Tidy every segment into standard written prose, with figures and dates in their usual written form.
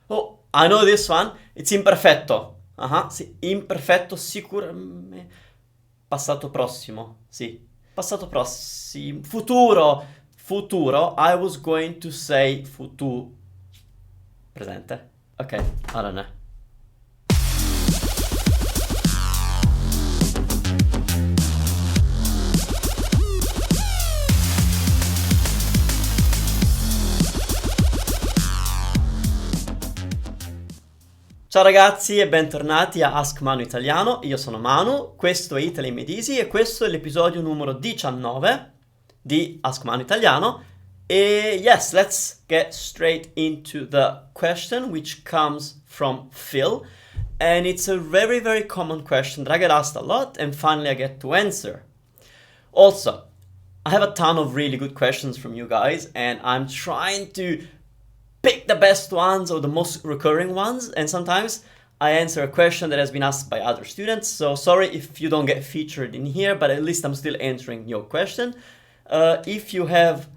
Oh, I know this one. It's imperfetto. Sì, imperfetto sicuramente. Passato prossimo, sì. Passato prossimo. Futuro. Futuro. I was going to say futuro. Presente? Ok, I don't know. Ciao ragazzi e bentornati a Ask Manu Italiano, io sono Manu, questo è Italy Made Easy e questo è l'episodio numero 19 di Ask Manu Italiano. E yes, let's get straight into the question which comes from Phil. And it's a very, very common question that I get asked a lot and finally I get to answer. Also, I have a ton of really good questions from you guys and I'm trying to pick the best ones or the most recurring ones, and sometimes I answer a question that has been asked by other students, so sorry if you don't get featured in here, but at least I'm still answering your question. If you have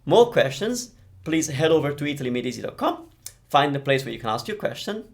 more questions, please head over to italymadeeasy.com, find the place where you can ask your question,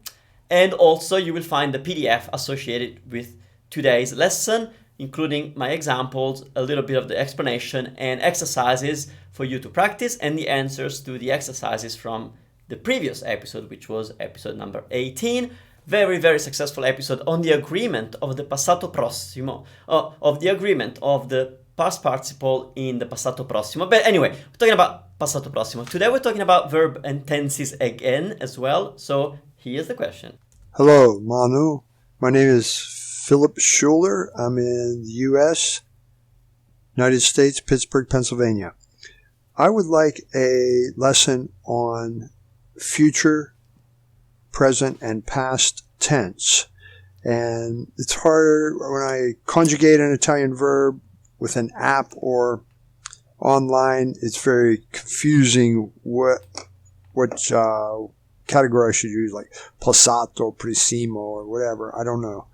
and also you will find the PDF associated with today's lesson, including my examples, a little bit of the explanation, and exercises for you to practice, and the answers to the exercises from the previous episode, which was episode number 18. Very, very successful episode on the agreement of the passato prossimo, of the agreement of the past participle in the passato prossimo. But anyway, we're talking about passato prossimo. Today we're talking about verb and tenses again as well. So here's the question. Hello, Manu. My name is Philip Schuler. I'm in the U.S., United States, Pittsburgh, Pennsylvania. I would like a lesson on future, present, and past tense. And it's hard when I conjugate an Italian verb with an app or online. It's very confusing what category I should use, like PASSATO, PROSSIMO, or whatever. I don't know.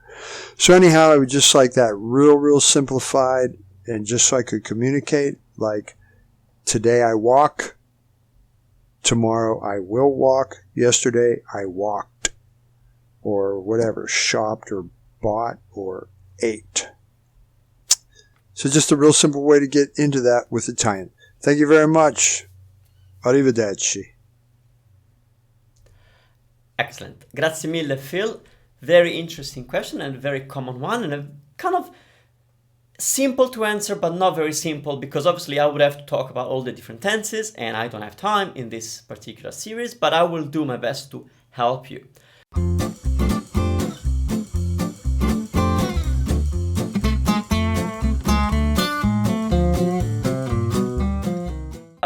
So anyhow, I would just like that real simplified, and just so I could communicate, like today I walk, tomorrow I will walk, yesterday I walked, or whatever, shopped or bought or ate. So just a real simple way to get into that with Italian. Thank you very much. Arrivederci. Excellent. Grazie mille, Phil. Very interesting question and a very common one, and a kind of simple to answer, but not very simple, because obviously I would have to talk about all the different tenses, and I don't have time in this particular series, but I will do my best to help you.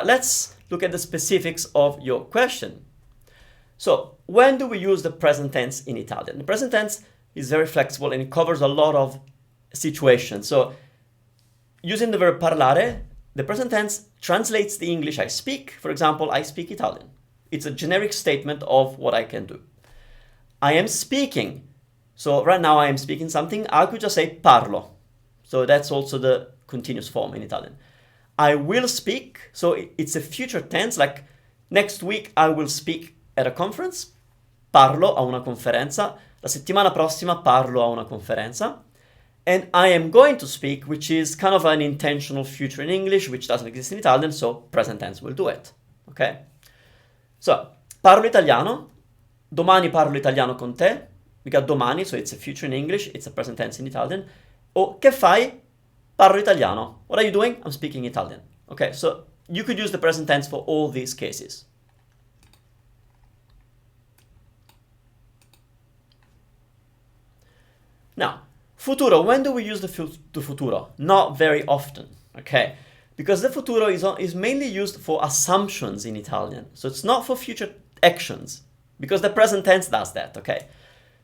Let's look at the specifics of your question. So, when do we use the present tense in Italian? The present tense is very flexible and it covers a lot of situations. So, using the verb parlare, the present tense translates the English I speak. For example, I speak Italian. It's a generic statement of what I can do. I am speaking. So, right now I am speaking something. I could just say parlo. So, that's also the continuous form in Italian. I will speak. So, it's a future tense, like next week I will speak at a conference, parlo a una conferenza, la settimana prossima parlo a una conferenza, and I am going to speak, which is kind of an intentional future in English, which doesn't exist in Italian, so present tense will do it, okay? So, parlo italiano, domani parlo italiano con te, we got domani, so it's a future in English, it's a present tense in Italian, o che fai? Parlo italiano. What are you doing? I'm speaking Italian. Okay, so you could use the present tense for all these cases. Now, futuro, when do we use the futuro? Not very often, okay? Because the futuro is mainly used for assumptions in Italian. So it's not for future actions, because the present tense does that, okay?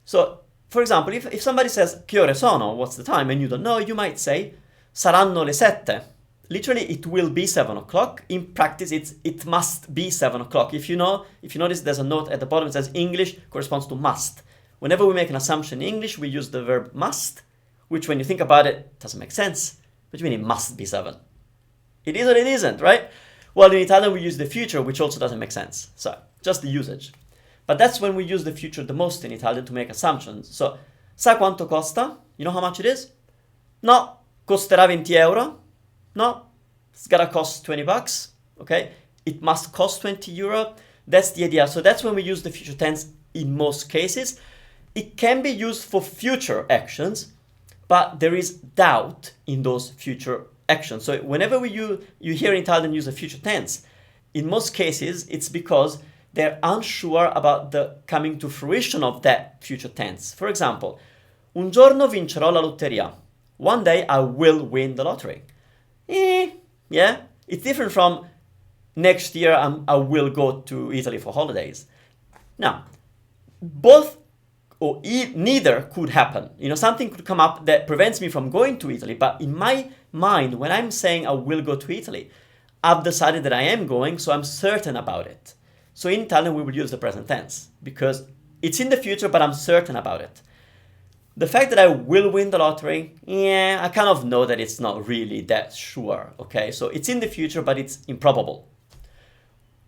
So, for example, if somebody says, che ore sono? What's the time? And you don't know, you might say, saranno le sette. Literally, it will be 7 o'clock. In practice, it must be 7 o'clock. If you notice, there's a note at the bottom that says English corresponds to must. Whenever we make an assumption in English, we use the verb must, which when you think about it, doesn't make sense. What do you mean it must be 7? It is or it isn't, right? Well, in Italian, we use the future, which also doesn't make sense. So, just the usage. But that's when we use the future the most in Italian to make assumptions. So, sa quanto costa? You know how much it is? No, costerà 20 euro. No, it's gotta cost 20 bucks. Okay, it must cost 20 euro. That's the idea. So that's when we use the future tense in most cases. It can be used for future actions, but there is doubt in those future actions. So whenever you hear in Italian use a future tense, in most cases, it's because they're unsure about the coming to fruition of that future tense. For example, un giorno vincerò la lotteria. One day I will win the lottery. Yeah, it's different from next year I will go to Italy for holidays. Now, both or neither could happen. Something could come up that prevents me from going to Italy, but in my mind, when I'm saying I will go to Italy, I've decided that I am going, so I'm certain about it. So in Italian, we will use the present tense because it's in the future, but I'm certain about it. The fact that I will win the lottery, I kind of know that it's not really that sure, okay? So it's in the future, but it's improbable.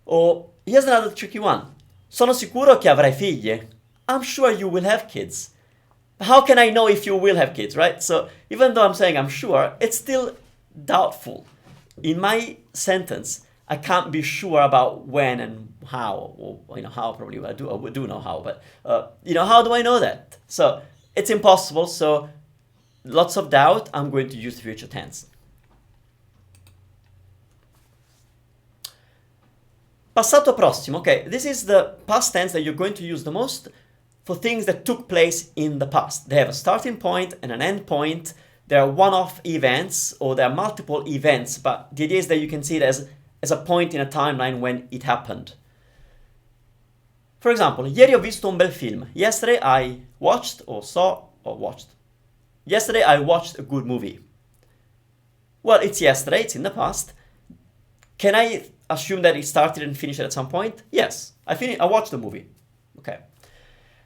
Or here's another tricky one. Sono sicuro che avrai figlie. I'm sure you will have kids. How can I know if you will have kids, right? So even though I'm saying I'm sure, it's still doubtful. In my sentence, I can't be sure about when and how, or how probably I do know how, but how do I know that? So it's impossible. So lots of doubt. I'm going to use the future tense. Passato prossimo. Okay, this is the past tense that you're going to use the most for things that took place in the past. They have a starting point and an end point. There are one-off events or there are multiple events, but the idea is that you can see it as a point in a timeline when it happened. For example, ieri ho visto un bel film. Yesterday I watched or saw or watched. Yesterday I watched a good movie. Well, it's yesterday, it's in the past. Can I assume that it started and finished at some point? Yes, I watched the movie. Okay.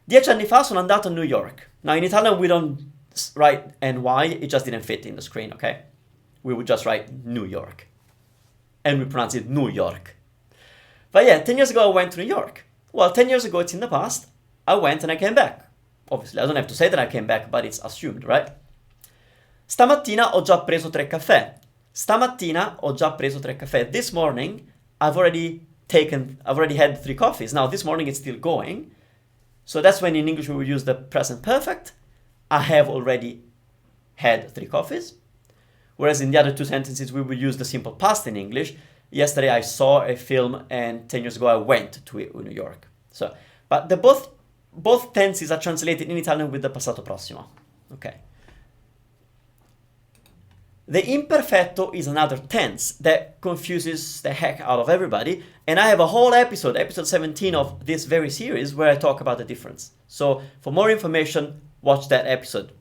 10 anni fa sono andato a New York. Now in Italian we don't write NY, it just didn't fit in the screen, okay? We would just write New York. And we pronounce it New York. But yeah, 10 years ago I went to New York. Well, 10 years ago it's in the past. I went and I came back. Obviously, I don't have to say that I came back, but it's assumed, right? Stamattina ho già preso 3 caffè. Stamattina ho già preso 3 caffè. This morning I've already had 3 coffees. Now this morning it's still going. So that's when in English we will use the present perfect. I have already had 3 coffees. Whereas in the other 2 sentences we will use the simple past in English. Yesterday I saw a film and 10 years ago I went to New York. So, but both tenses are translated in Italian with the passato prossimo. Okay. The imperfetto is another tense that confuses the heck out of everybody, and I have a whole episode 17 of this very series, where I talk about the difference. So for more information, watch that episode.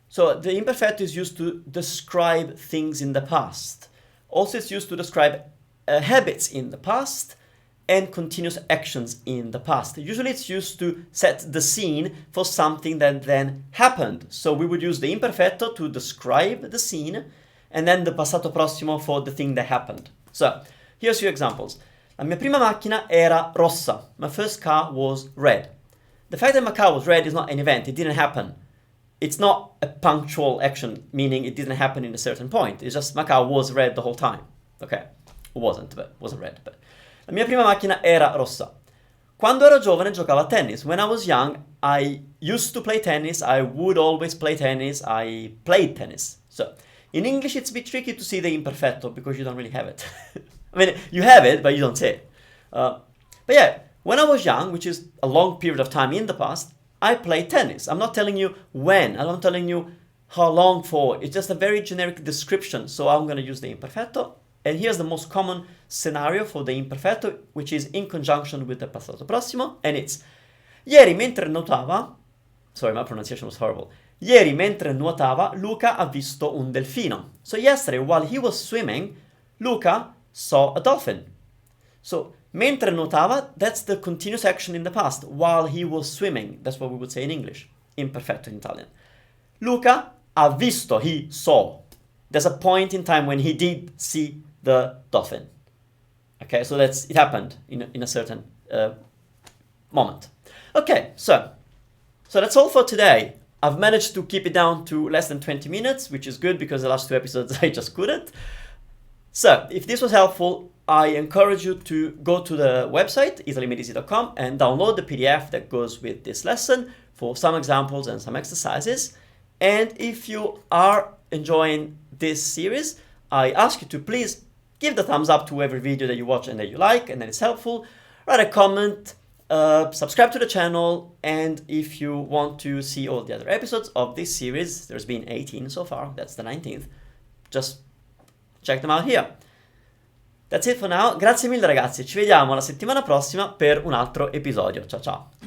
So the imperfetto is used to describe things in the past. Also, it's used to describe habits in the past and continuous actions in the past. Usually it's used to set the scene for something that then happened. So we would use the imperfetto to describe the scene and then the passato prossimo for the thing that happened. So here's your examples. La mia prima macchina era rossa. My first car was red. The fact that my car was red is not an event. It didn't happen. It's not a punctual action, meaning it didn't happen in a certain point. It's just my car was red the whole time. Okay. It wasn't red, but la mia prima macchina era rossa. Quando ero giovane giocavo a tennis. When I was young, I used to play tennis. I would always play tennis. I played tennis. So in English, it's a bit tricky to see the imperfetto because you don't really have it. I mean, you have it, but you don't say it. But yeah, when I was young, which is a long period of time in the past, I played tennis. I'm not telling you when. I'm not telling you how long for. It's just a very generic description. So I'm going to use the imperfetto. And here's the most common scenario for the imperfetto, which is in conjunction with the passato prossimo. And it's ieri mentre nuotava. Sorry, my pronunciation was horrible. Ieri mentre nuotava, Luca ha visto un delfino. So yesterday, while he was swimming, Luca saw a dolphin. So mentre nuotava, that's the continuous action in the past. While he was swimming, that's what we would say in English. Imperfetto in Italian. Luca ha visto, he saw. There's a point in time when he did see the dolphin. Okay, so it happened in a certain moment. Okay, so that's all for today. I've managed to keep it down to less than 20 minutes, which is good because the last 2 episodes I just couldn't. So, if this was helpful, I encourage you to go to the website, italymedisi.com, and download the PDF that goes with this lesson for some examples and some exercises. And if you are enjoying this series, I ask you to please give the thumbs up to every video that you watch and that you like and that it's helpful. Write a comment, subscribe to the channel, and if you want to see all the other episodes of this series, there's been 18 so far, that's the 19th, just check them out here. That's it for now, grazie mille ragazzi, ci vediamo la settimana prossima per un altro episodio, ciao ciao!